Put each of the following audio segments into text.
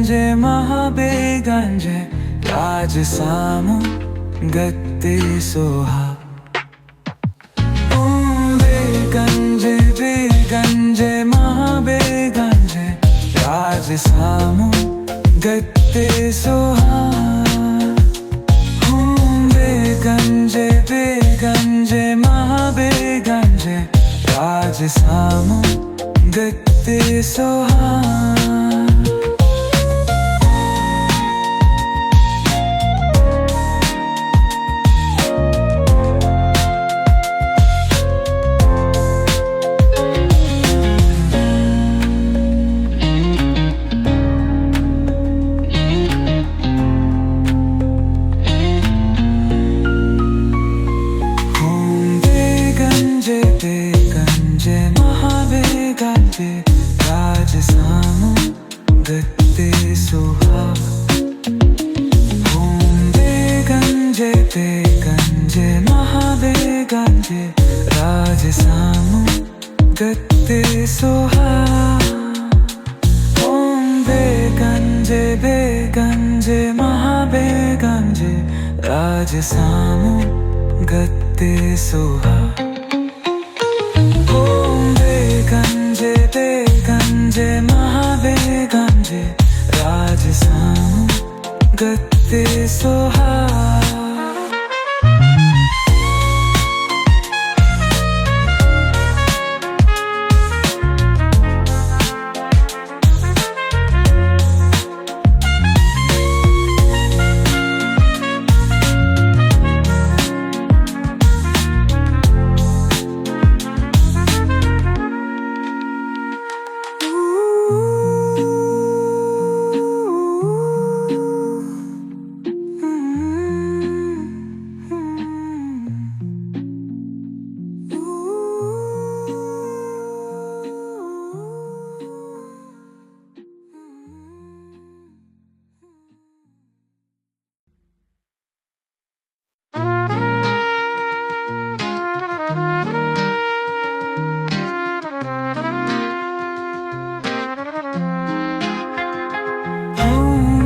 ಗಂಜೆ ಮಹಾಬೇಗಂಜೆ ರಾಜ ಸಾಮು ಗತ್ತಿ ಸೋಹ ಬೇಗಂಜೆ ಬೇಗಂಜೆ ಮಹಾಬೇಗಂಜೆ ರಾಜ ಸಾಮು ಗತ್ತಿ ಸೋಹ ಬೇಗಂಜೆ ಬೇಗಂಜೆ ಮಹಾಬೇಗಂಜೆ ರಾಜ ಸಾಮು ಗತ್ತಿ ಸೋಹ बेगंजे महाबेगंजे राज सामु गत्ते सोहा बेगंजे बेगंजे महाबेगंजे राज सामु गत्ते सोहा बेगंजे बेगंजे महाबेगंजे राज सामु गत्ते सोहा बेगंजे बेगंजे महाबेगंजे राज सामु गत्ते सोहा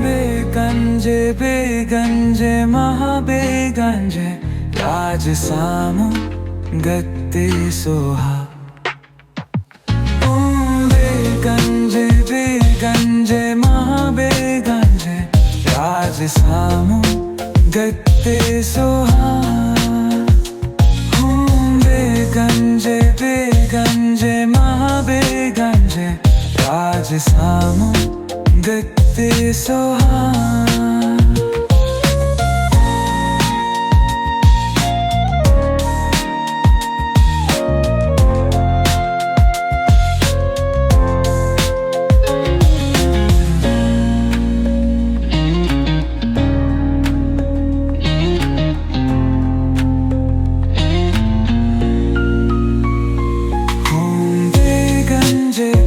बेगंजे बेगंजे महाबेगंजे राज सामु गत्ते सोहा बेगंजे बेगंजे महाबेगंजे राज सामु गत्ते सोहा बेगंजे बेगंजे महाबेगंजे राज सामु गत्ते सोहा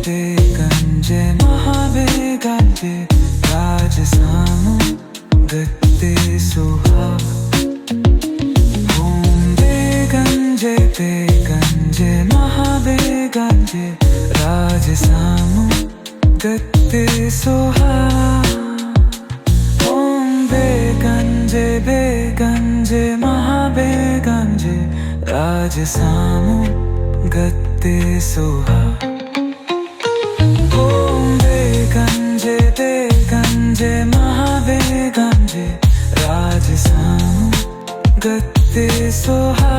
बेगंजे महाबेगंजे राज सामु गत्ते सोहा बेगंजे बेगंजे महाबेगंजे राज सामु गत्ते सोहा बेगंजे बेगंजे महाबेगंजे राज सामु गत्ते सोहा बेगंजे बेगंजे महाबेगंजे राज सामु गत्ते सोहा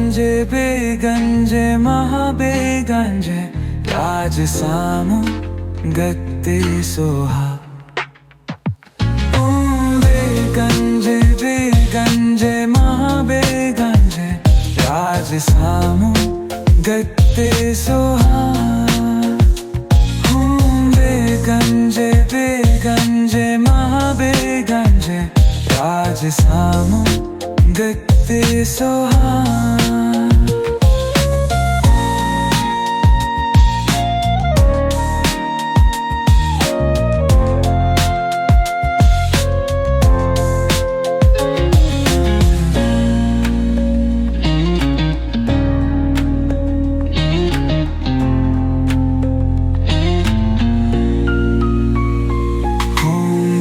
ಬೇಗಂಜೆ ಮಹಾಬೇಗಂಜೆ ರಾಜಸಾಮು ಗತ್ತೆ ಸೋಹ ಬೇಗಂಜೆ ಮಹಾಬೇಗಂಜೆ ರಾಜಸಾಮು ಗತ್ತೆ ಸೋಹ ಬೇಗಂಜೆ ಮಹಾಬೇಗಂಜೆ ರಾಜಸಾಮು ಗತ್ತೆ ಸೋಹ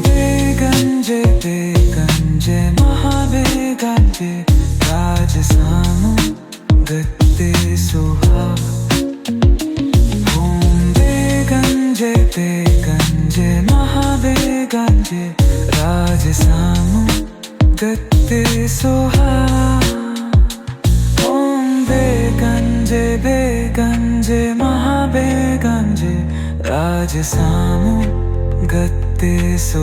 ಬೇಗಂಜೆ ಮಹಾಬೇಗಂಜೆ ರಾಜಸಾಮು ಗತ್ತೆ ಸೋಹ ಬೇಗಂಜೆ ಮಹಾಬೇಗಂಜೆ ರಾಜಸಾಮು ಗತ್ತೆ ಸೋಹ ಬೇಗಂಜೆ ಮಹಾಬೇಗಂಜೆ ರಾಜಸಾಮು ಗತ್ತೆ ಸೋಹ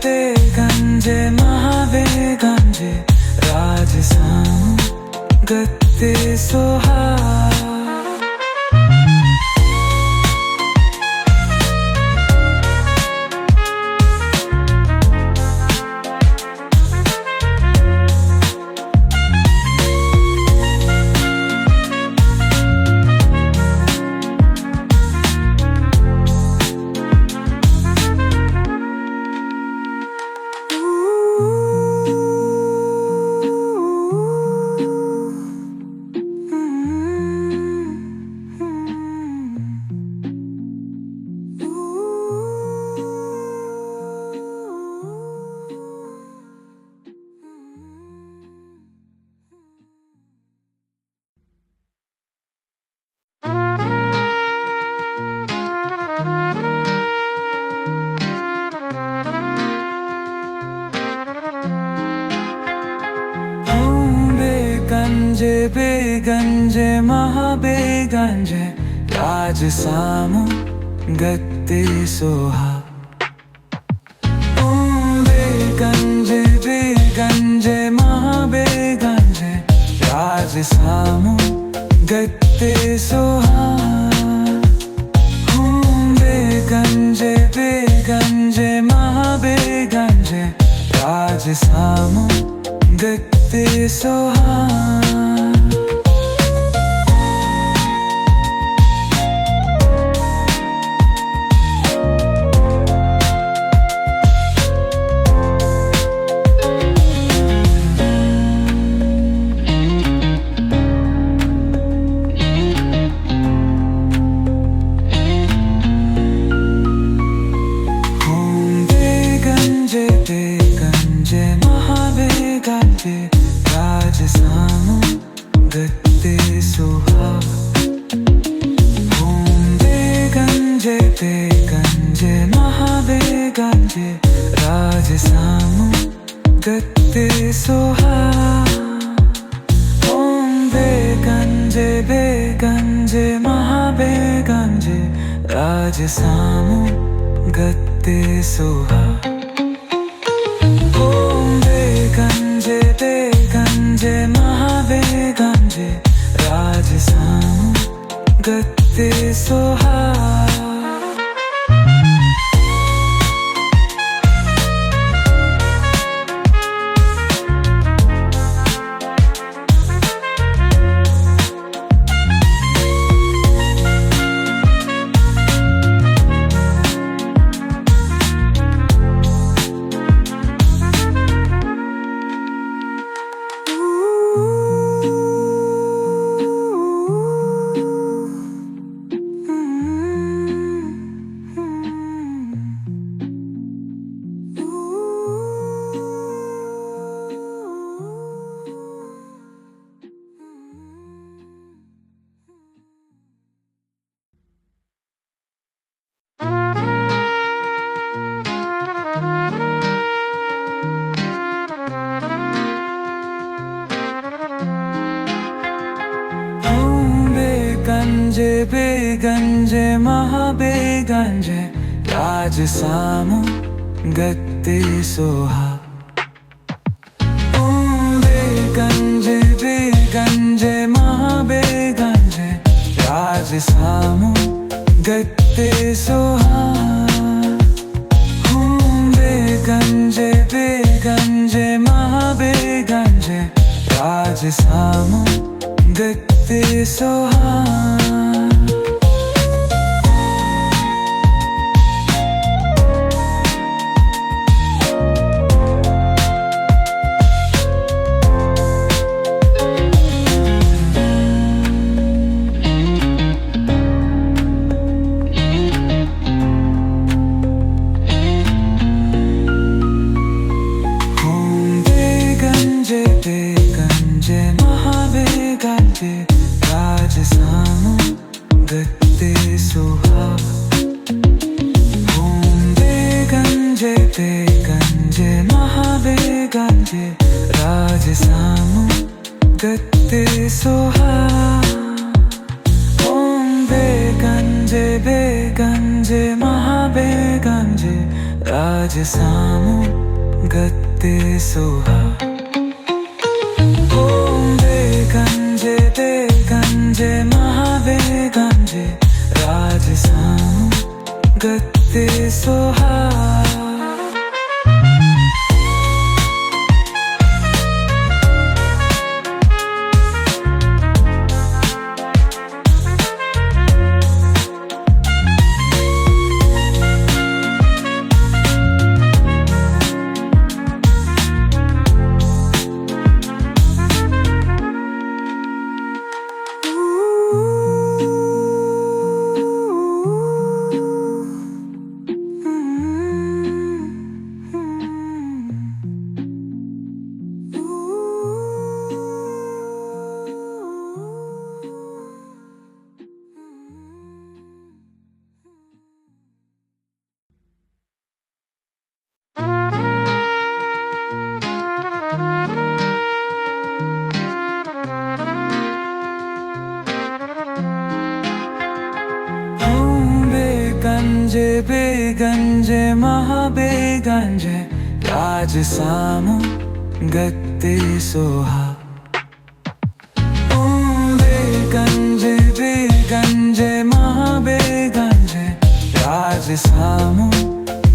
ಬೇಗಂಜೆ ಮಹಾಬೇಗಂಜೆ ರಾಜಸಾಮು ಗತ್ತೆ ಸೋಹ ಬೇಗಂಜೆ ಮಹಾಬೇಗಂಜೆ ರಾಜಸಾಮು ಗತ್ತೆ ಸೋಹ ಬೇಗಂಜೆ ಮಹಾಬೇಗಂಜೆ ರಾಜಸಾಮು ಗತ್ತೆ ಸೋಹ ಬೇಗಂಜೆ ಮಹಾಬೇಗಂಜೆ ರಾಜಸಾಮು ಗತ್ತೆ ಸೋಹ ಬೇಗಂಜೆ ಮಹಾಬೇಗಂಜೆ ರಾಜಸಾಮು ಗತ್ತೆ ಸೋಹ ಬೇಗಂಜೆ ಮಹಾಬೇಗಂಜೆ ರಾಜಸಾಮು ಗತ್ತೆ ಸೋಹ ಬೇಗಂಜೆ ಮಹಾಬೇಗಂಜೆ ರಾಜಸಾಮು ಗತ್ತೆ ಸೋಹ ಬೇಗಂಜೆ ಮಹಾಬೇಗಂಜೆ ರಾಜಸಾಮು ಗತ್ತೆ ಸೋಹ ಬೇಗಂಜೆ ಮಹಾಬೇಗಂಜೆ ರಾಜ ಸಾಮು ಗತ್ತೆ ಸೋಹ ಬೇಗಂಜೆ ಮಹಾಬೇಗಂಜೆ ರಾಜ ಸಾಮು ಗತ್ತೆ ಸೋಹ ಬೇಗಂಜೆ ಮಹಾಬೇಗಂಜೆ ರಾಜ ಸಾಮು ಗತ್ತೆ ಸೋಹ ಬೇಗಂಜೆ ಮಹಾಬೇಗಂಜೆ ರಾಜ ಸಾಮು ಗತ್ತೆ ಸೋಹ ಬೇಗಂಜೆ ಮಹಾಬೇಗಂಜೆ ರಾಜ ಸಾಮು ಗತ್ತೆ ಸೋಹ ಬೇಗಂಜೆ ಮಹಾಬೇಗಂಜೆ ರಾಜ ಸಾಮು ಗತ್ತೆ ಸೋಹ ಬೇಗಂಜೆ ಮಹಾಬೇಗಂಜೆ ರಾಜ ಸಾಮು ಗತ್ತೆ ಸೋಹ ಬೇಗಂಜೆ ಮಹಾಬೇಗಂಜೆ ರಾಜ ಸಾಮು ಗತ್ತೆ ಸೋಹ ಬೇಗಂಜೆ ಮಹಾಬೇಗಂಜೆ ರಾಜ ಸಾಮು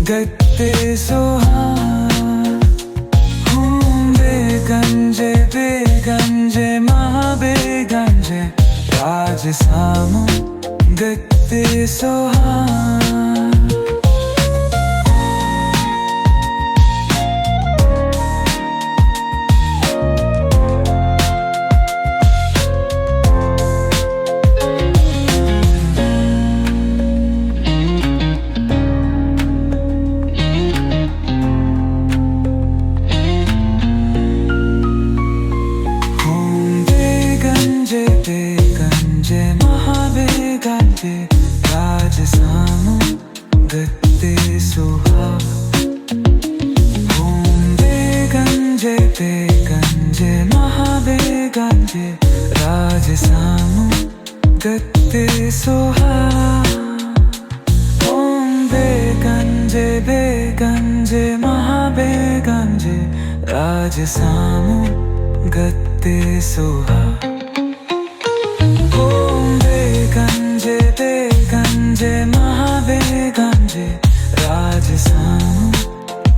ಗತ್ತೆ ಸೋಹ ಬೇಗಂಜೆ ಮಹಾಬೇಗಂಜೆ ರಾಜ ಸಾಮು ಗತ್ತೆ ಸೋಹ ಬೇಗಂಜೆ ಮಹಾಬೇಗಂಜೆ ರಾಜ ಸಾಮು ಗತ್ತೆ ಸೋಹ ಬೇಗಂಜೆ ಮಹಾಬೇಗಂಜೆ ರಾಜ ಸಾಮು ಗತ್ತೆ ಸೋಹ ಬೇಗಂಜೆ ಮಹಾಬೇಗಂಜೆ ರಾಜ ಸಾಮು ಗತ್ತೆ ಸೋಹ ಬೇಗಂಜೆ ಮಹಾಬೇಗಂಜೆ ರಾಜ ಸಾಮು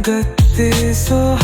ಗತ್ತೆ ಸೋಹ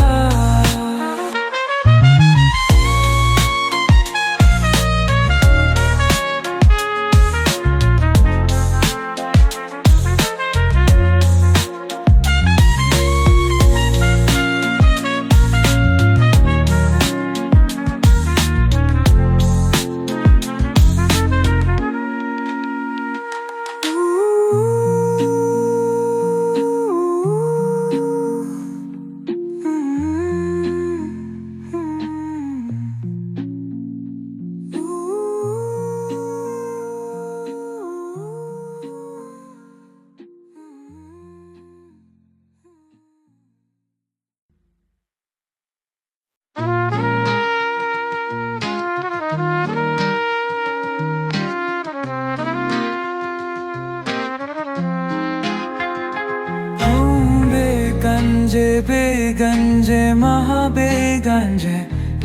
ಬೇಗಂಜೆ ಮಹಾಬೇಗಂಜೆ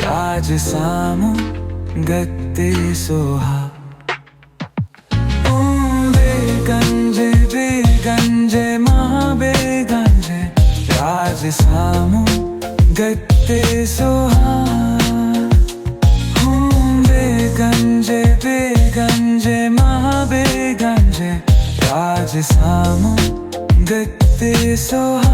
ರಾಜ ಸಾಮು ಗತ್ತೆ ಸೋಹ ಬೇಗಂಜೆ ಮಹಾಬೇಗಂಜೆ ರಾಜ ಸಾಮು ಗತ್ತೆ ಸೋಹ ಬೇಗಂಜೆ ಮಹಾಬೇಗಂಜೆ ರಾಜ ಸಾಮು ಗತ್ತೆ ಸೋಹ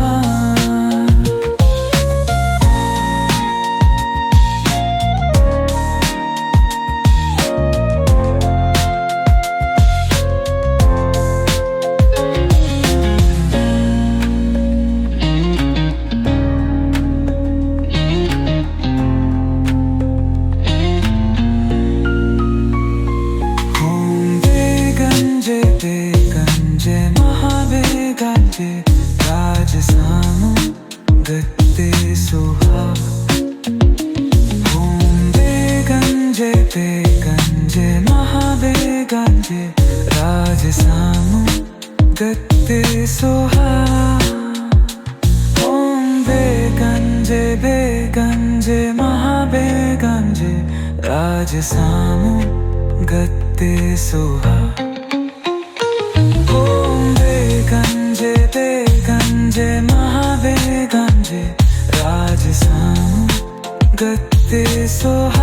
ಬೇಗಂಜೆ ಮಹಾಬೇಗಂಜೆ ರಾಜ ಸಾಮು ಗತ್ತೆ ಸೋಹ ಬೇಗಂಜೆ ಮಹಾಬೇಗಂಜೆ ರಾಜ ಸಾಮು ಗತ್ತೆ ಸೋಹ ಬೇಗಂಜೆ ಮಹಾಬೇಗಂಜೆ ರಾಜ ಸಾಮು ಗತ್ತೆ ಸೋಹ ಬೇಗಂಜೆ ಮಹಾಬೇಗಂಜೆ ರಾಜ ಸಾಮು ಗತ್ತೆ ಸೋಹ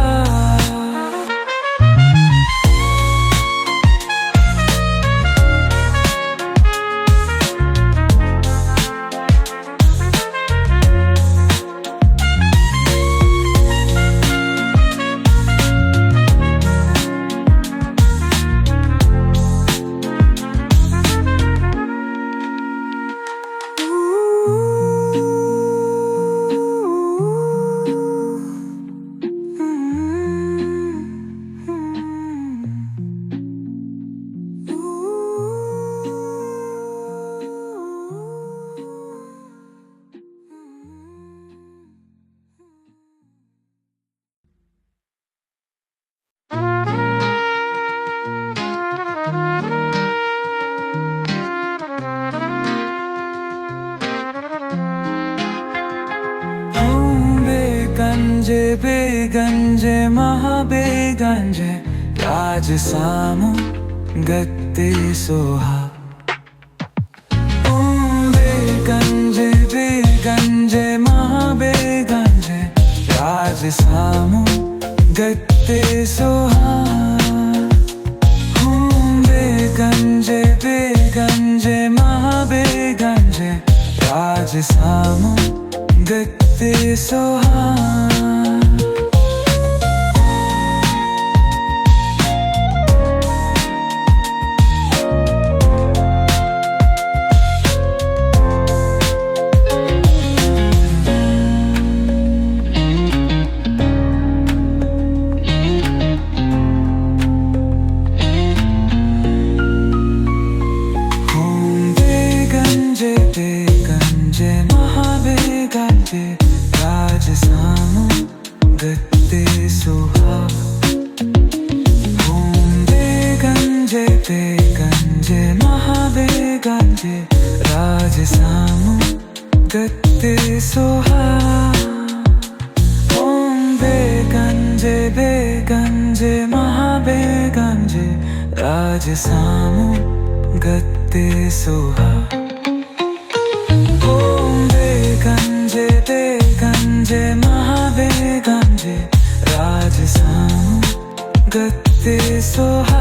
ಬೇಗಂಜೆ ಮಹಾಬೇಗಂಜೆ ರಾಜ ಸಾಮು ಗತ್ತೆ ಸೋಹ ಬೇಗಂಜೆ ಮಹಾಬೇಗಂಜೆ ರಾಜ ಸಾಮು ಗತ್ತೆ ಸೋಹ ಬೇಗಂಜೆ ಮಹಾಬೇಗಂಜೆ ರಾಜ ಸಾಮು ಗತ್ತೆ ಸೋಹ ಬೇಗಂಜೆ ಮಹಾಬೇಗಂಜೆ ರಾಜ ಸಾಮು ಗತ್ತೆ ಸೋಹ ಬೇಗಂಜೆ ಮಹಾಬೇಗಂಜೆ ರಾಜ ಸಾಮು ಗತ್ತೆ ಸೋಹ ಬೇಗಂಜೆ ಮಹಾಬೇಗಂಜೆ ರಾಜ ಸಾಮು ಗತ್ತೆ ಸೋಹ ಬೇಗಂಜೆ ಮಹಾಬೇಗಂಜೆ ರಾಜ ಸಾಮು ಗತ್ತೆ ಸೋಹ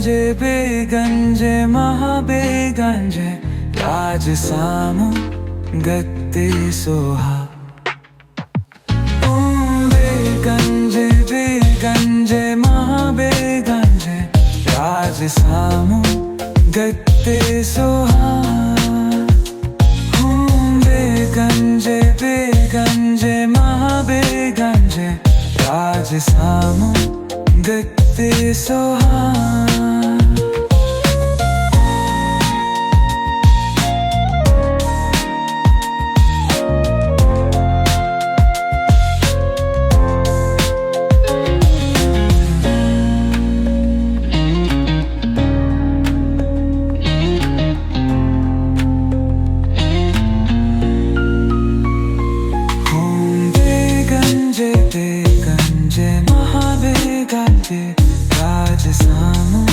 ಬೇಗಂಜೆ ಮಹಾಬೇಗಂಜೆ ರಾಜ ಸಾಮು ಗತ್ತೆ ಸೋಹ ಬೇಗಂಜೆ ಮಹಾಬೇಗಂಜೆ ರಾಜ ಸಾಮು ಗತ್ತೆ ಸೋಹ ಬೇಗಂಜೆ ಮಹಾಬೇಗಂಜೆ ರಾಜ ಸಾಮು ಗತ್ತೆ ಸೋಹ ಬೇಗಂಜೆ ಮಹಾಬೇಗಂಜೆ ರಾಜ ಸಾಮು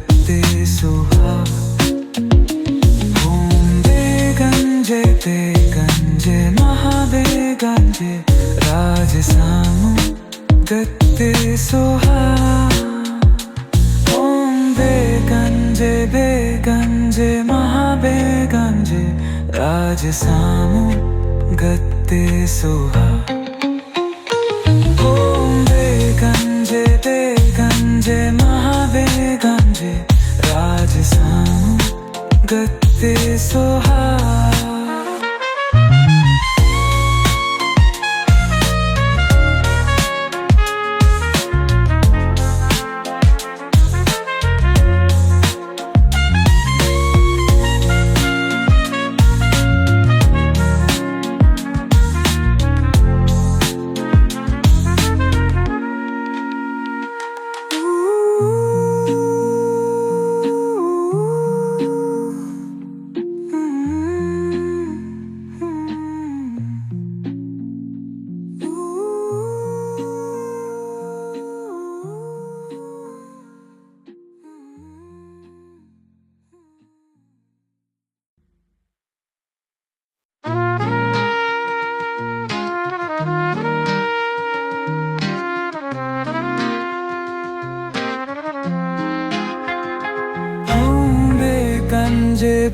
ಗತ್ತೆ ಸೋಹ ಬೇಗಂಜೆ ಮಹಾಬೇಗಂಜೆ ರಾಜ ಸಾಮು ಗತ್ತೆ ಸೋಹ ಬೇಗಂಜೆ ಮಹಾಬೇಗಂಜೆ ರಾಜ ಸಾಮು ಗತ್ತೆ ಸೋಹ ಬೇಗಂಜೆ ಮಹಾಬೇಗಂಜೆ ರಾಜ ಸಾಮು ಗತ್ತೆ ಸೋಹ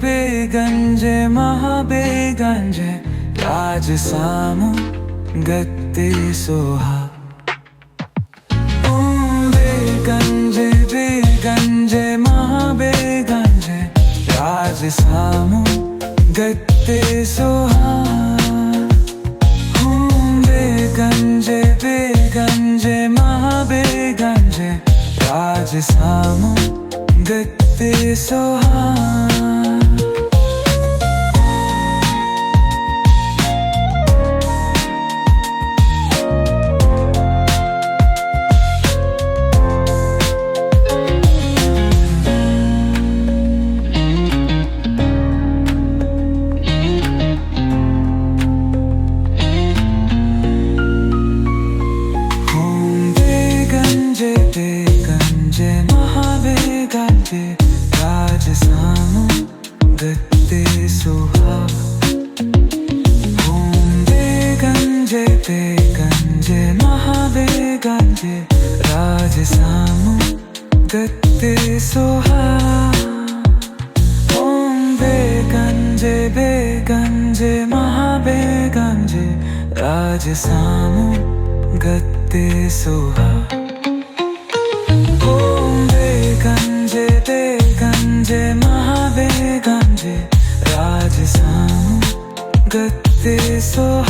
ಬೇಗಂಜೆ ಮಹಾಬೇಗಂಜೆ ರಾಜ ಸಾಮು ಗತ್ತೆ ಸೋಹ ಬೇಗಂಜೆ ಮಹಾಬೇಗಂಜೆ ರಾಜ ಸಾಮು ಗತ್ತೆ ಸೋಹ ಬೇಗಂಜೆ ಮಹಾಬೇಗಂಜೆ ರಾಜ ಸಾಮು ಗತ್ತೆ ಸೋಹ ಬೇಗಂಜೆ ಮಹಾಬೇಗಂಜೆ ರಾಜ ಸಾಮು ಗತ್ತೆ ಸೋಹ ಬೇಗಂಜೆ ಮಹಾಬೇಗಂಜೆ ರಾಜ ಸಾಮು ಗತ್ತೆ ಸೋಹ ಬೇಗಂಜೆ ಮಹಾಬೇಗಂಜೆ ರಾಜ ಸಾಮು ಗತ್ತೆ ಸೋಹ ಬೇಗಂಜೆ ಮಹಾಬೇಗಂಜೆ ರಾಜ ಸಾಮು ಗತ್ತೆ ಸೋಹ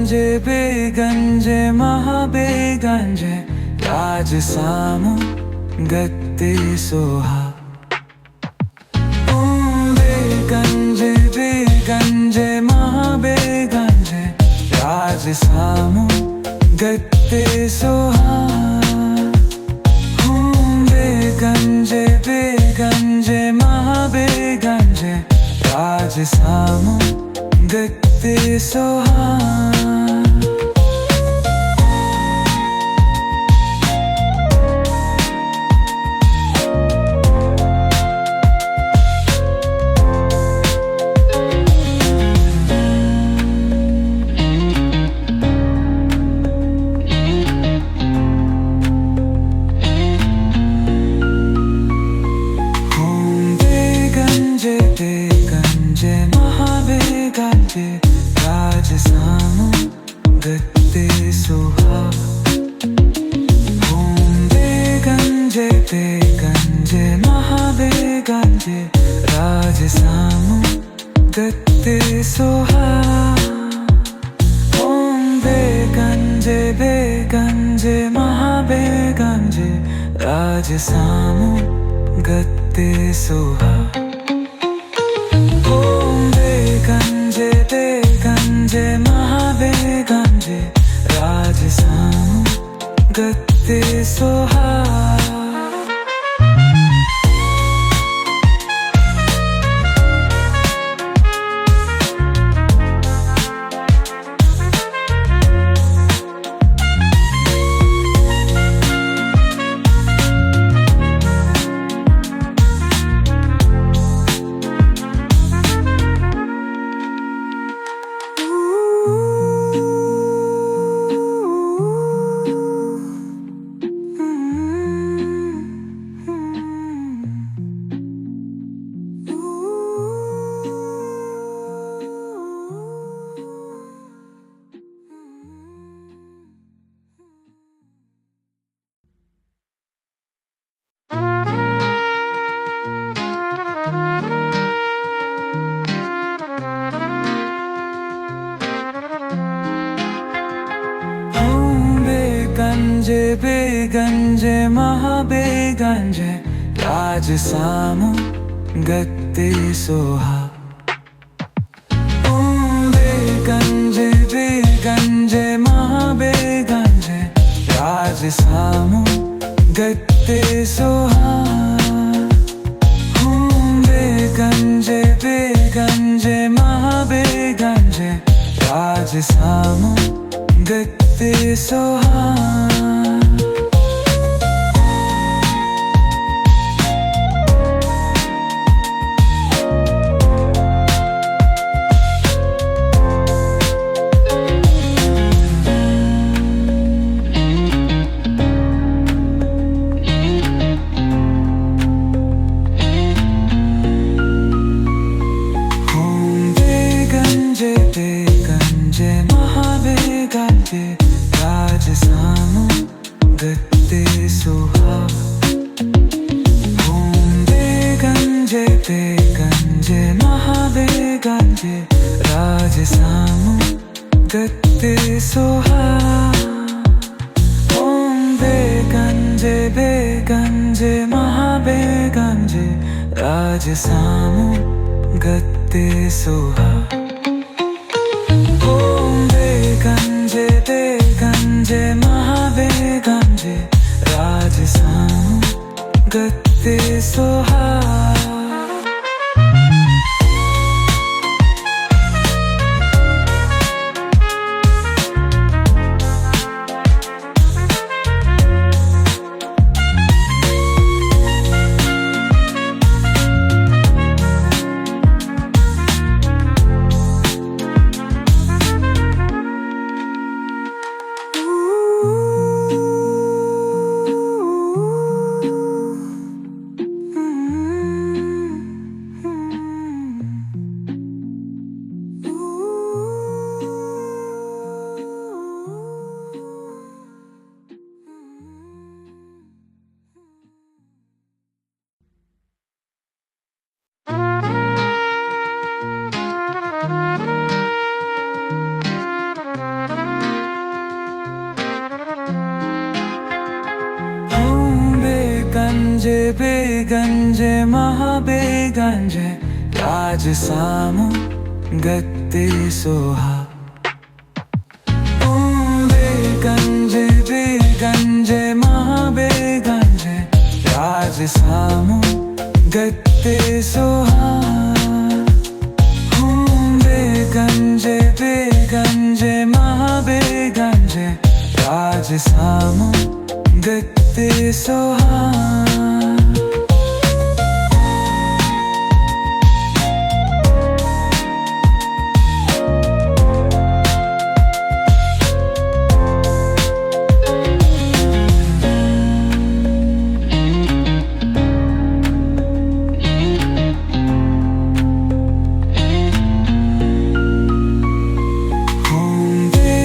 ಬೇಗಂಜೆ ಮಹಾಬೇಗಂಜೆ ರಾಜ ಸಾಮು ಗತ್ತೆ ಸೋಹ ಬೇಗಂಜೆ ಮಹಾಬೇಗಂಜೆ ರಾಜ ಸಾಮು ಗತ್ತೆ ಸೋಹ ಬೇಗಂಜೆ ಮಹಾಬೇಗಂಜೆ ರಾಜ ಸಾಮು ಗತ್ತೆ ಸೋಹ ಬೇಗಂಜೆ ಮಹಾಬೇಗಂಜೆ ರಾಜ ಸಾಮು ಗತ್ತೆ ಸೋಹ ಬೇಗಂಜೆ ಮಹಾಬೇಗಂಜೆ ರಾಜ ಸಾಮು ಗತ್ತೆ ಸೋಹ ಬೇಗಂಜೆ ಮಹಾಬೇಗಂಜೆ ರಾಜ ಸಾಮು ಗತ್ತೆ ಸೋಹ ಬೇಗಂಜೆ ಮಹಾಬೇಗಂಜೆ ರಾಜ ಸಾಮು ಗತ್ತೆ ಸೋಹ ಬೇಗಂಜೆ ಮಹಾಬೇಗಂಜೆ ರಾಜ ಸಾಮು ಗತ್ತೆ ಸೋಹ ಬೇಗಂಜೆ ಮಹಾಬೇಗಂಜೆ ರಾಜ ಸಾಮು ಗತ್ತೆ ಸೋಹ ಬೇಗಂಜೆ ಮಹಾಬೇಗಂಜೆ ರಾಜ ಸಾಮು ಗತ್ತೆ ಸೋಹ ಬೇಗಂಜೆ ಮಹಾಬೇಗಂಜೆ ರಾಜ ಸಾಮು ಗತ್ತೆ ಸೋಹ ಬೇಗಂಜೆ ಮಹಾಬೇಗಂಜೆ ರಾಜ ಸಾಮು ಗತ್ತೆ ಸೋಹ ಬೇಗಂಜೆ ಮಹಾಬೇಗಂಜೆ ರಾಜ ಸಾಮು ಗತ್ತೆ ಸೋಹ ಬೇಗಂಜೆ ಮಹಾಬೇಗಂಜೆ ರಾಜ ಸಾಮು ಗತ್ತೆ ಸೋಹ ಬೇಗಂಜೆ ಮಹಾಬೇಗಂಜೆ ರಾಜ ಸಾಮು ಗತ್ತೆ ಸೋಹ ಬೇಗಂಜೆ ಬೇಗಂಜೆ ಮಹಾಬೇಗಂಜೆ ರಾಜ ಸಾಮು ಗತ್ತೆ ಸೋಹ ಬೇಗಂಜೆ ಬೇಗಂಜೆ ಮಹಾಬೇಗಂಜೆ ರಾಜ ಸಾಮು ಗತ್ತೆ ಸೋಹ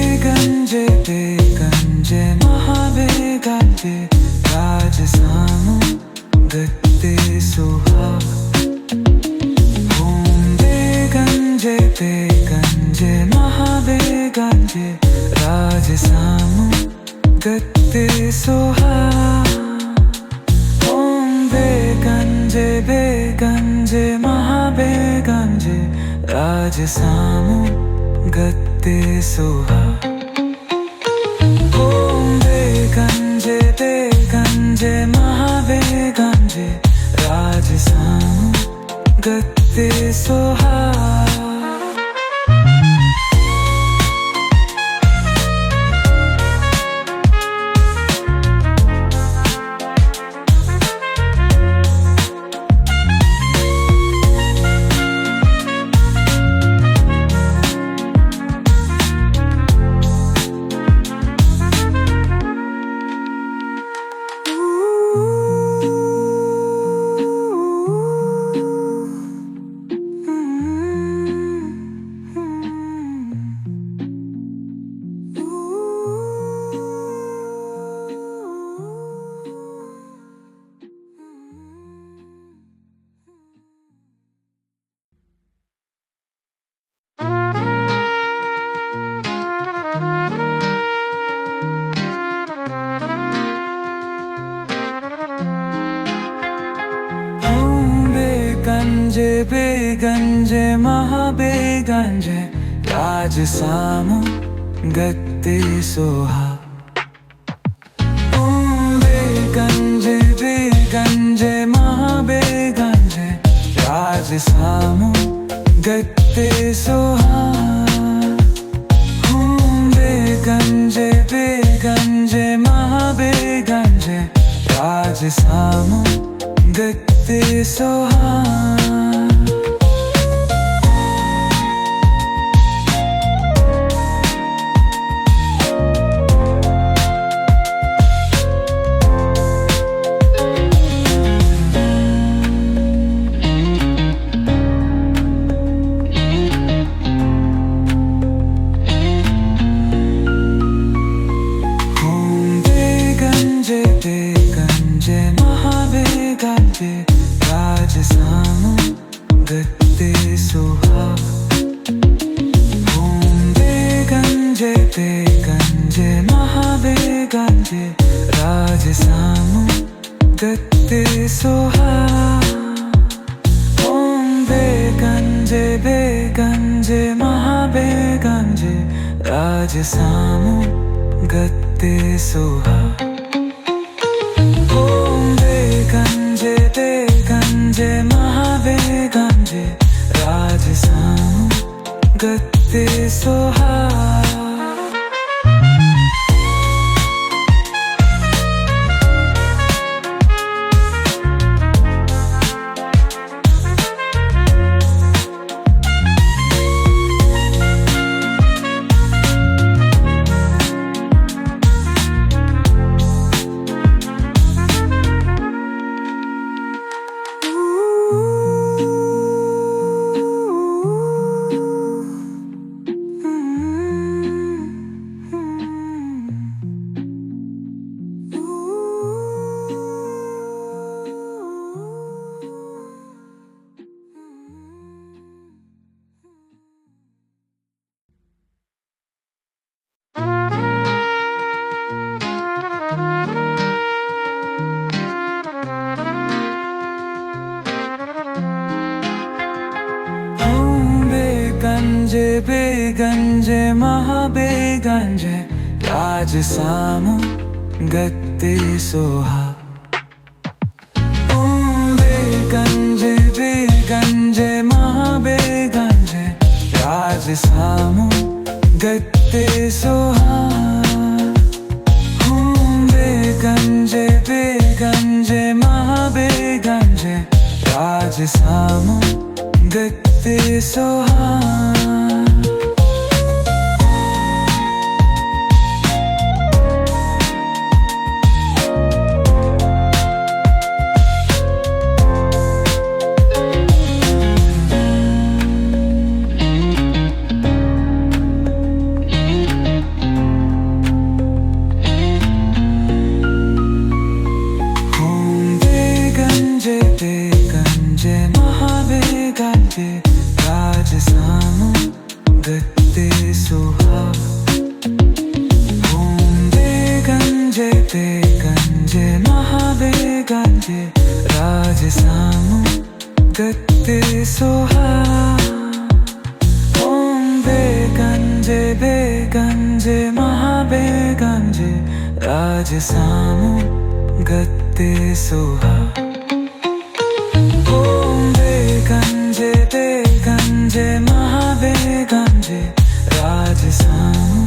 ಬೇಗಂಜೆ ಮಹಾಬೇಗಂಜೆ ರಾಜ ಸಾಮು ಗತ್ತೆ ಸೋಹ ಬೇಗಂಜೆ ಬೇಗಂಜೆ ಮಹಾಬೇಗಂಜೆ ರಾಜ ಸಾಮು ಗತ್ತೆ ಸೋಹ ಬೇಗಂಜೆ ಬೇಗಂಜೆ ಮಹಾಬೇಗಂಜೆ ರಾಜ ಸಾಮು ಗತ್ತೆ ಸೋಹ ಬೇಗಂಜೆ ಬೇಗಂಜೆ ಮಹಾಬೇಗಂಜೆ ರಾಜ ಸಾಮು ಗತ್ತೆ ಸೋಹ ಬೇಗಂಜೆ ಬೇಗಂಜೆ ಮಹಾಬೇಗಂಜೆ ರಾಜ ಸಾಮು ಗತ್ತೆ ಸೋಹ ಬೇಗಂಜೆ ಬೇಗಂಜೆ ಮಹಾಬೇಗಂಜೆ ರಾಜ ಸಾಮು ಗತ್ತೆ ಸೋಹ ಬೇಗಂಜೆ ಬೇಗಂಜೆ ಮಹಾಬೇಗಂಜೆ ರಾಜ ಸಾಮು ಗತ್ತೆ ಸೋಹ ಬೇಗಂಜೆ ಬೇಗಂಜೆ ಮಹಾಬೇಗಂಜೆ ರಾಜ ಸಾಮು ಗತ್ತೆ ಸೋಹ ಬೇಗಂಜೆ ಬೇಗಂಜೆ ಮಹಾಬೇಗಂಜೆ ರಾಜ ಸಾಮು ಗತ್ತೆ ಸೋಹ ಬೇಗಂಜೆ ಬೇಗಂಜೆ ಮಹಾಬೇಗಂಜೆ ರಾಜ ಸಾಮು ಗತ್ತೆ ಸೋಹ ಬೇಗಂಜೆ ಬೇಗಂಜೆ ಮಹಾಬೇಗಂಜೆ ರಾಜ ಸಾಮು ಗತ್ತೆ ಸೋಹ ಬೇಗಂಜೆ ಮಹಾಬೇಗಂಜೆ ರಾಜಸಾಮು ಗತ್ತೆ ಸೋಹ ಬೇಗಂಜೆ ಮಹಾಬೇಗಂಜೆ ರಾಜಸಾಮು ಗತ್ತೆ ಸೋಹ ಬೇಗಂಜೆ ಮಹಾಬೇಗಂಜೆ ರಾಜಸಾಮು ಗತ್ತೆ ಸೋಹ ಬೇಗಂಜೆ ಮಹಾಬೇಗಂಜೆ ರಾಜಸಾಮು ಗತ್ತೆ ಸೋಹ ಬೇಗಂಜೆ ಮಹಾಬೇಗಂಜೆ ರಾಜಸಾಮು ಗತ್ತೆ ಸೋಹ ಬೇಗಂಜೆ ಮಹಾಬೇಗಂಜೆ ರಾಜಸಾಮು ಗತ್ತೆ ಸೋಹ ಬೇಗಂಜೆ ಮಹಾಬೇಗಂಜೆ ರಾಜಸಾಮು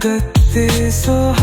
ಗತ್ತೆ ಸೋಹ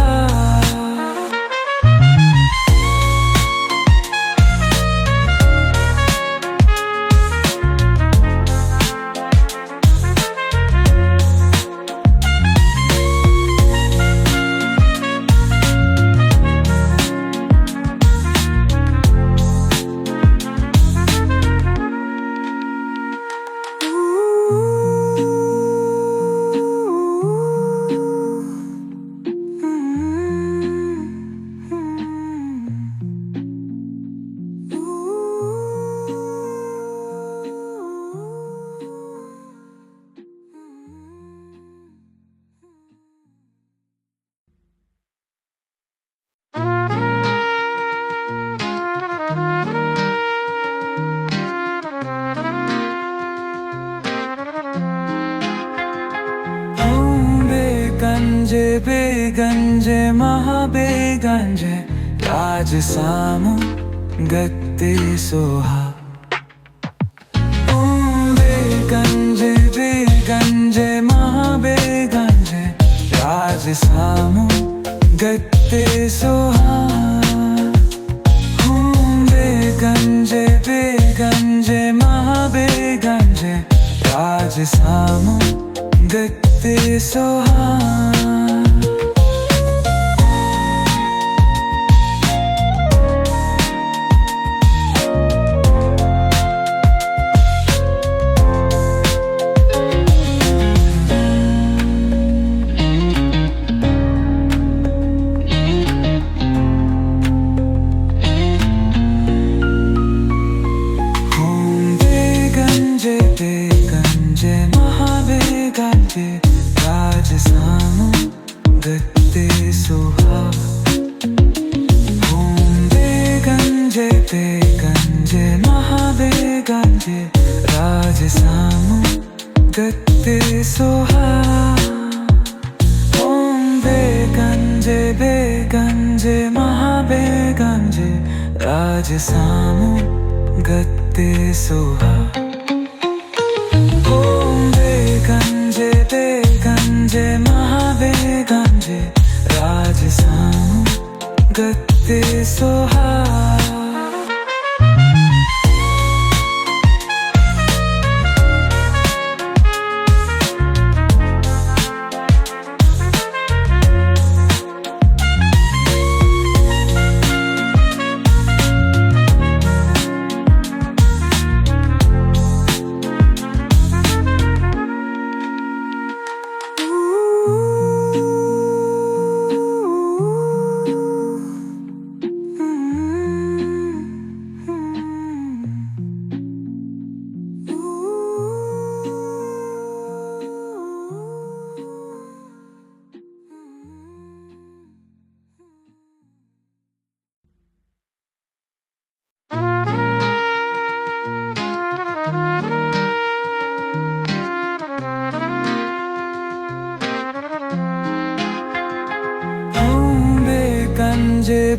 ಬೇಗಂಜೆ ಮಹಾಬೇಗಂಜೆ ರಾಜಸಾಮು ಗತ್ತೆ ಸೋಹ ಬೇಗಂಜೆ ಮಹಾಬೇಗಂಜೆ ರಾಜಸಾಮು ಗತ್ತೆ ಸೋಹ ಬೇಗಂಜೆ ಮಹಾಬೇಗಂಜೆ ರಾಜಸಾಮು ಗತ್ತೆ ಸೋಹ ಬೇಗಂಜೆ ಮಹಾಬೇಗಂಜೆ ರಾಜಸಾಮು ಗತ್ತೆ ಸೋಹ ಬೇಗಂಜೆ ಮಹಾಬೇಗಂಜೆ ರಾಜಸಾಮು ಗತ್ತೆ ಸೋಹ ಬೇಗಂಜೆ ಮಹಾಬೇಗಂಜೆ ರಾಜಸಾಮು ಗತ್ತೆ ಸೋಹ ಬೇಗಂಜೆ ಮಹಾಬೇಗಂಜೆ ರಾಜಸಾಮು ಗತ್ತೆ ಸೋಹ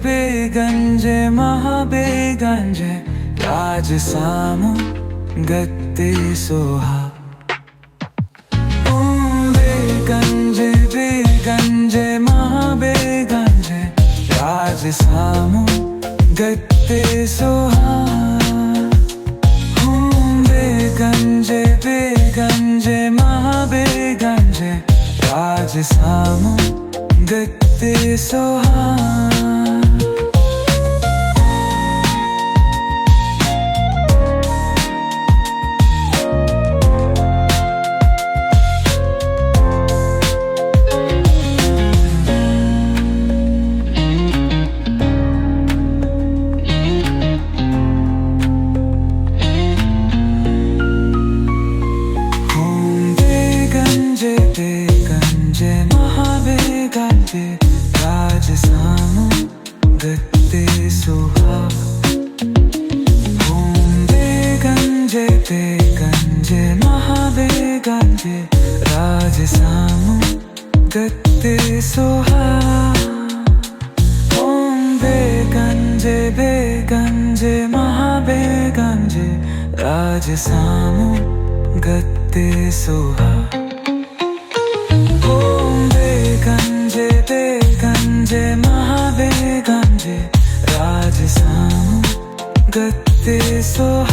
ಬೇಗಂಜೆ ಮಹಾಬೇಗಂಜೆ ರಾಜ ಸಾಮು ಗತ್ತೆ ಸೋಹ ಬೇಗಂಜೆ ಬೇಗಂಜೆ ಮಹಾಬೇಗಂಜೆ ರಾಜ ಸಾಮು ಗತ್ತೆ ಸೋಹ ಬೇಗಂಜೆ ಬೇಗಂಜೆ ಮಹಾಬೇಗಂಜೆ ರಾಜ ಸಾಮು ಗತ್ತೆ ಸೋಹ ಬೇಗಂಜೆ ಮಹಾಬೇಗಂಜೆ ರಾಜ ಸಾಮು ಗತ್ತೆ ಸೋಹ ಬೇಗಂಜೆ ಬೇಗಂಜೆ ಮಹಾಬೇಗಂಜೆ ರಾಜ ಸಾಮು ಗತ್ತೆ ಸೋಹ ಬೇಗಂಜೆ ಬೇಗಂಜೆ ಮಹಾಬೇಗಂಜೆ ರಾಜ ಸಾಮು ಗತ್ತೆ ಸೋಹ ಬೇಗಂಜೆ ಬೇಗಂಜೆ ಮಹಾಬೇಗಂಜೆ ರಾಜ ಸಾಮು ಗತ್ತೆ ಸೋಹ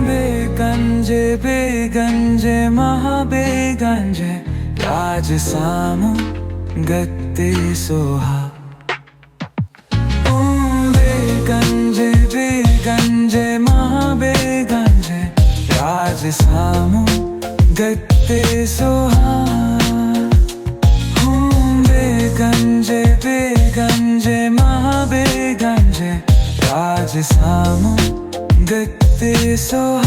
ಬೇಗಂಜೆ ಬೇಗಂಜೆ ಮಹಾಬೇಗಂಜೆ ರಾಜ ಸಾಮು ಗತ್ತೆ ಸೋಹ ಬೇಗಂಜೆ ಬೇಗಂಜೆ ಮಹಾಬೇಗಂಜೆ ರಾಜ ಸಾಮು ಗತ್ತೆ ಸೋಹ ಬೇಗಂಜೆ ಬೇಗಂಜೆ ಮಹಾಬೇಗಂಜೆ ರಾಜ ಸಾಮು ಗತ್ತೆ ಸೋಹ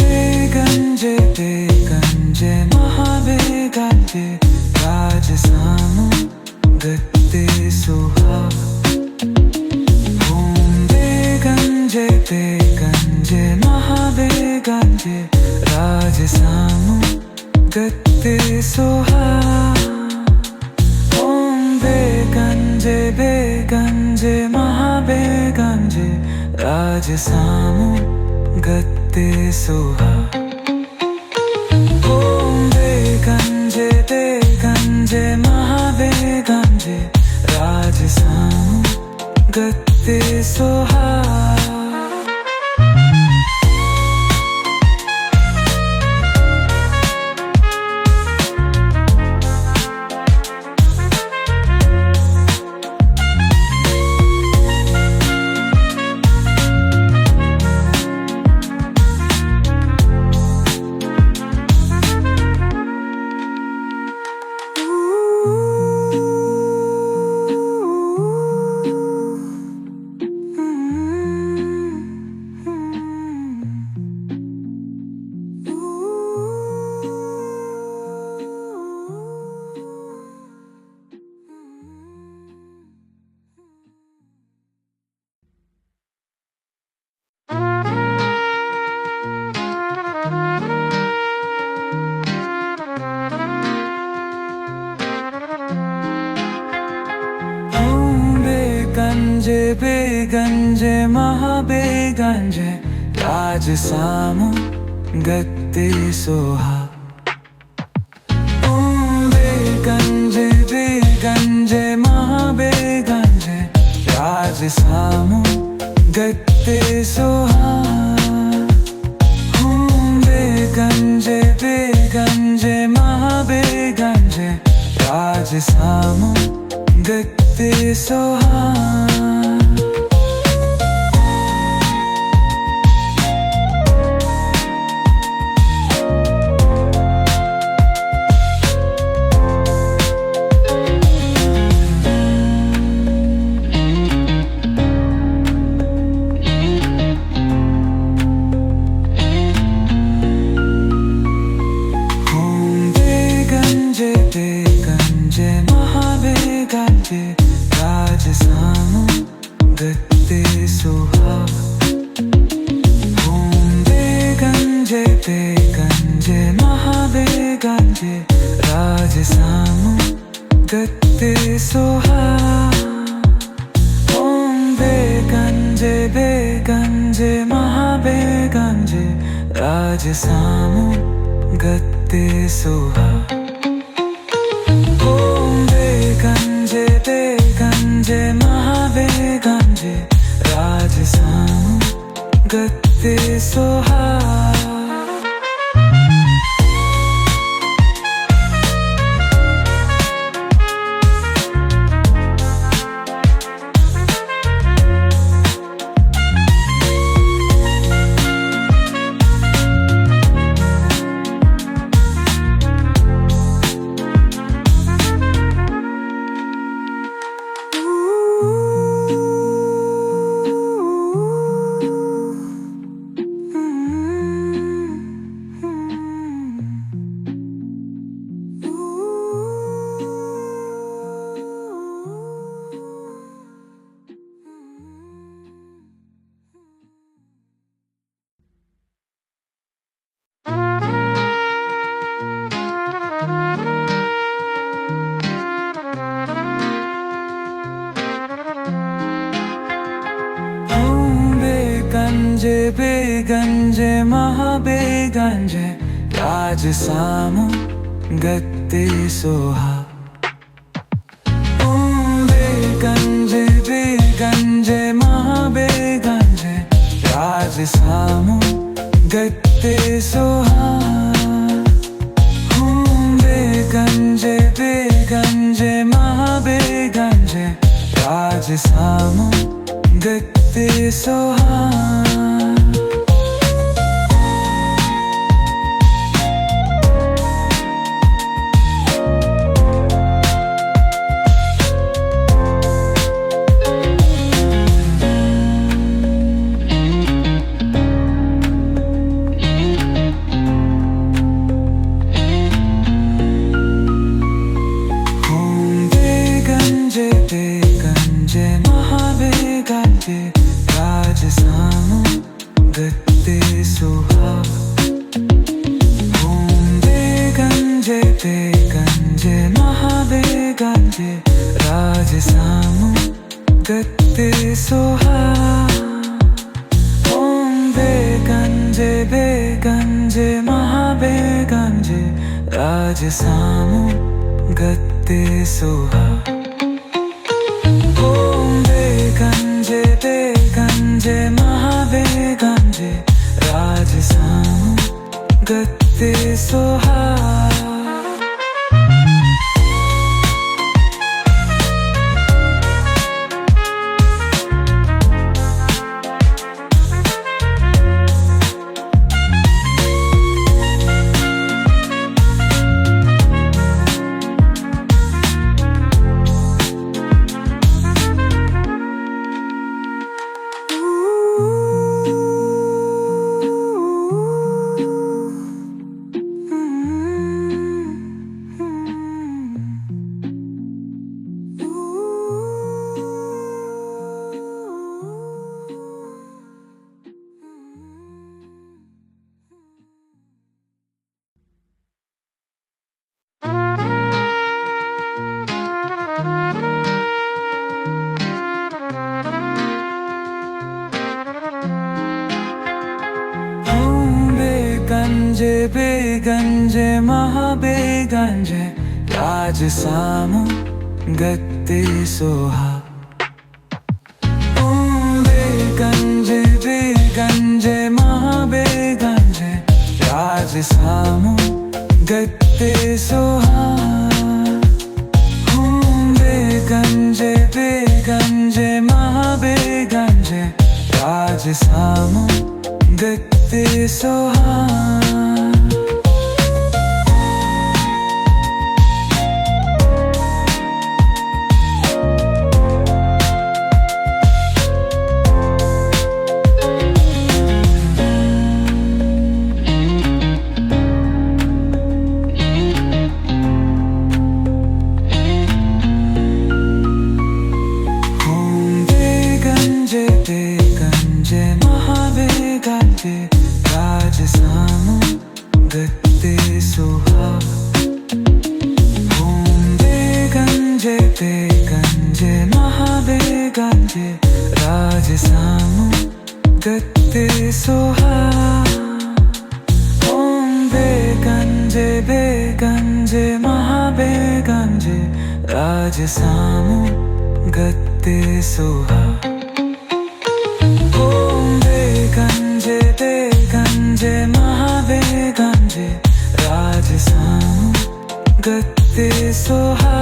ಬೇಗಂಜೆ ಬೇಗಂಜೆ ಮಹಾಬೇಗಂಜೆ ರಾಜ ಸಾಮು ಗತ್ತೆ ಸೋಹ ಬೇಗಂಜೆ ಬೇಗಂಜೆ ಮಹಾಬೇಗಂಜೆ ರಾಜ ಸಾಮು ಗತ್ತೆ ಸೋಹ ಬೇಗಂಜೆ ಬೇಗಂಜೆ ಮಹಾಬೇಗಂಜೆ ರಾಜ ಸಾಮು ಗತ್ತೆ ಸೋಹ ಬೇಗಂಜೆ ಬೇಗಂಜೆ ಮಹಾಬೇಗಂಜೆ ರಾಜ ಸಾಮು ಗತ್ತೆ ಸೋಹ गंजे बेगंजे महाबेगंजे राजसामु गत्ते सोहा बेगंजे बेगंजे महाबेगंजे राजसामु गत्ते सोहा बेगंजे बेगंजे महाबेगंजे राजसामु गत्ते सोहा बेगंजे महाबेगंजे राजसामु गत्ते सोहा बेगंजे बेगंजे महाबेगंजे राजसामु गत्ते सोहा बेगंजे बेगंजे महाबेगंजे राजसामु गत्ते सोहा बेगंजे बेगंजे महाबेगंजे राजसामु गत्ते सोहा बेगंजे बेगंजे महाबेगंजे राजसामु गत्ते सोहा बेगंजे बेगंजे महाबेगंजे राजसामु गत्ते सोहा बेगंजे बेगंजे महाबेगंजे राजसामु गत्ते सोहा बेगंजे महाबेगंजे राजसामु गत्ते सोहा बेगंजे बेगंजे महाबेगंजे राजसामु गत्ते सोहा बेगंजे बेगंजे महाबेगंजे राजसामु गत्ते सोहा बेगंजे बेगंजे महाबेगंजे राजसामु गत्ते सोहा गंजे राज सामु गत्ते सोहा गंजे महाबे गंजे राज सामु गत्ते सोहा गंजे महाबे गंजे राज सामु गत्ते सोहा गंजे महाबे गंजे राज सामु गत्ते सोहा गंजे महाबे गंजे राज सामु गत्ते सोहा गंजे महाबे गंजे राज सामु गत्ते सोहा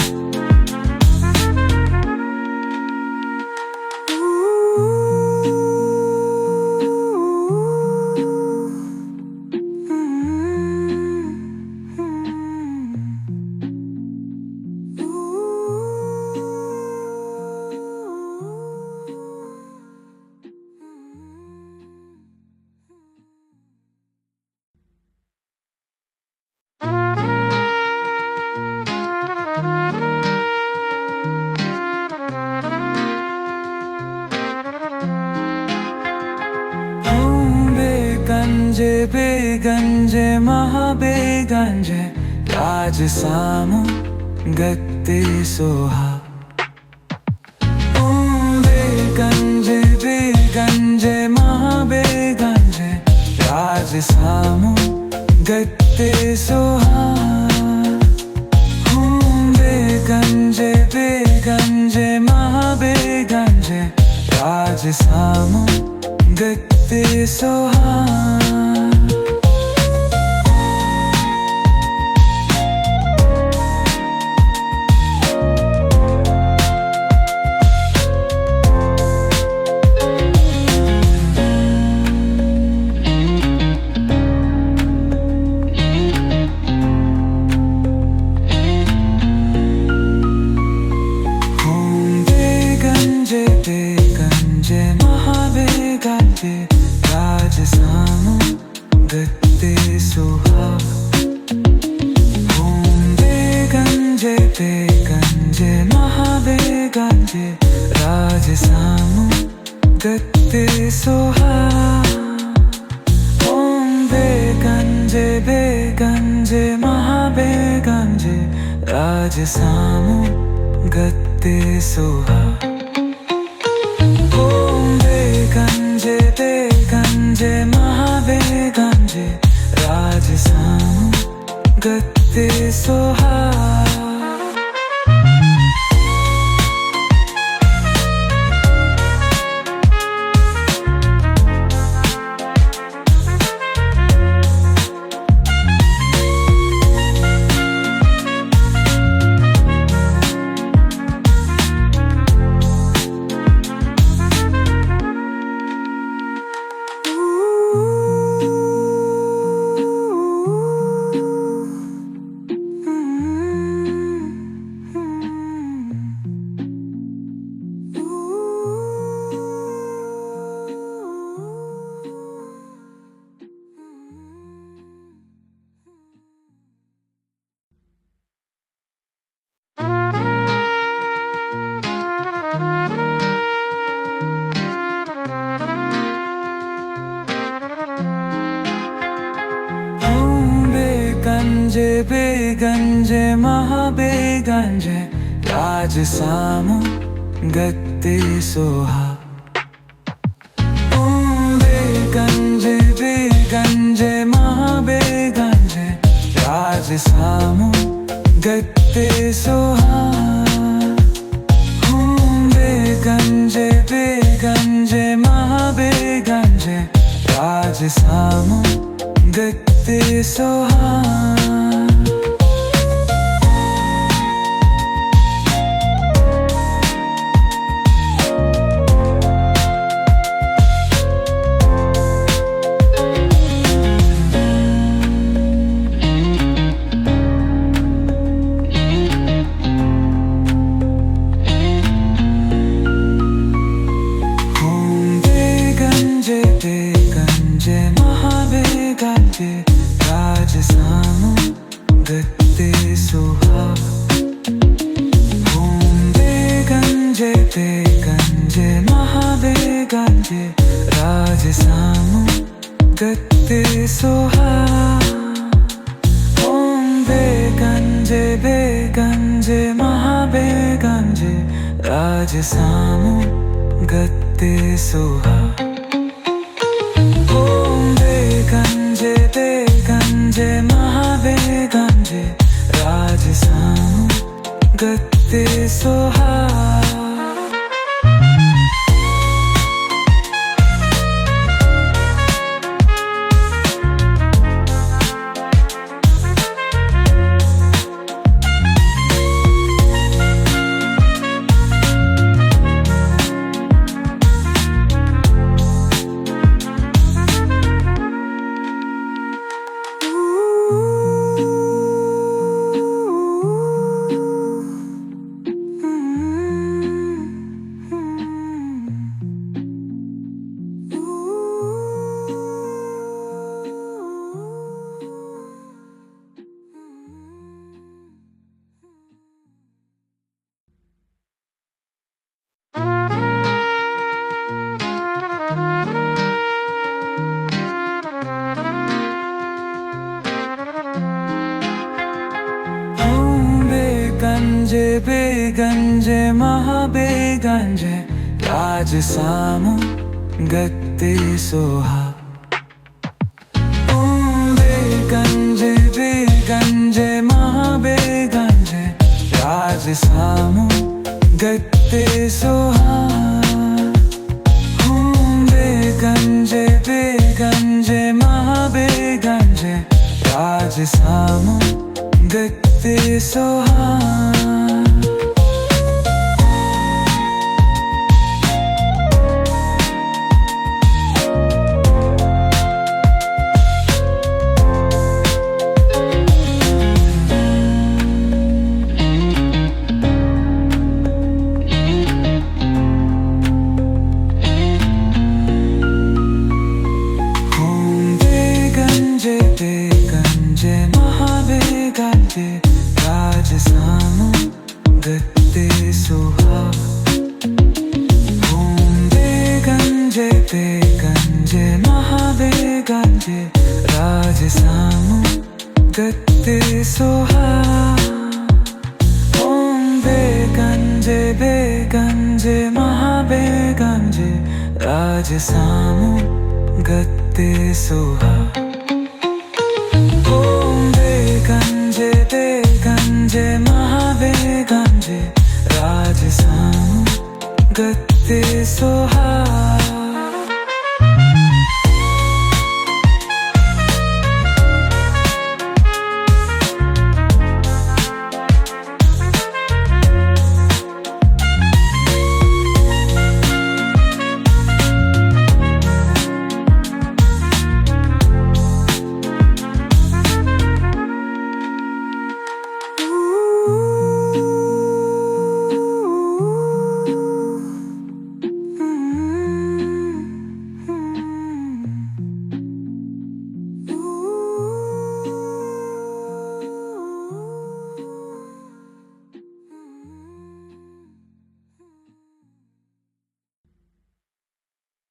गंजे महाबे गंजे राज सामु गत्ते सोहा गंजे महाबे गंजे राज सामु गत्ते सोहा गंजे महाबे गंजे राज सामु गत्ते सोहा गंजे महाबे गंजे राज सामु गत्ते सोहा गंजे महाबे गंजे राज सामु गत्ते सोहा गंजे महाबे गंजे राज सामु गत्ते सोहा गंजे महाबे गंजे राज सामु गत्ते सोहा गंजे महाबे गंजे राज सामु गत्ते सोहा ಬೇಗಂಜೆ ಮಹಾಬೇಗಂಜೆ ರಾಜ ಸಾಮು ಗತ್ತೆ ಸೋಹ ಬೇಗಂಜೆ ಮಹಾಬೇಗಂಜೆ ರಾಜ ಸಾಮು ಗತ್ತೆ ಸೋಹ ಬೇಗಂಜೆ ಮಹಾಬೇಗಂಜೆ ರಾಜ ಸಾಮು ಗತ್ತೆ ಸೋಹ ಬೇಗಂಜೆ ಮಹಾಬೇಗಂಜೆ ರಾಜ ಸಾಮು ಗತ್ತೆ ಸೋಹ ಬೇಗಂಜೆ ಮಹಾಬೇಗಂಜೆ ರಾಜ ಸಾಮು ಗತ್ತೆ ಸೋಹ ಬೇಗಂಜೆ ಮಹಾಬೇಗಂಜೆ ರಾಜ ಸಾಮು ಗತ್ತೆ ಸೋಹ ಬೇಗಂಜೆ ಮಹಾಬೇಗಂಜೆ ರಾಜ ಸಾಮು ಗತ್ತೆ ಸೋಹ ಬೇಗಂಜೆ ಮಹಾಬೇಗಂಜೆ ರಾಜ ಸಾಮು ಗತ್ತೆ ಸೋಹ ಬೇಗಂಜೆ ಮಹಾಬೇಗಂಜೆ ರಾಜ ಸಾಮು ಗತ್ತೆ ಸೋಹ ಬೇಗಂಜೆ ಮಹಾಬೇಗಂಜೆ ರಾಜ ಸಾಮು ಗತ್ತೆ ಸೋಹ ಬೇಗಂಜೆ ಮಹಾಬೇಗಂಜೆ ರಾಜ ಸಾಮು ಗತ್ತೆ ಸೋಹ ಬೇಗಂಜೆ ಮಹಾಬೇಗಂಜೆ ರಾಜ ಸಾಮು ಗತ್ತೆ ಸೋಹ ಬೇಗಂಜೆ ಮಹಾಬೇಗಂಜೆ ರಾಜ ಸಾಮು ಗತ್ತೆ ಸೋಹ ಬೇಗಂಜೆ ಮಹಾಬೇಗಂಜೆ ರಾಜ ಸಾಮು ಗತ್ತೆ ಸೋಹ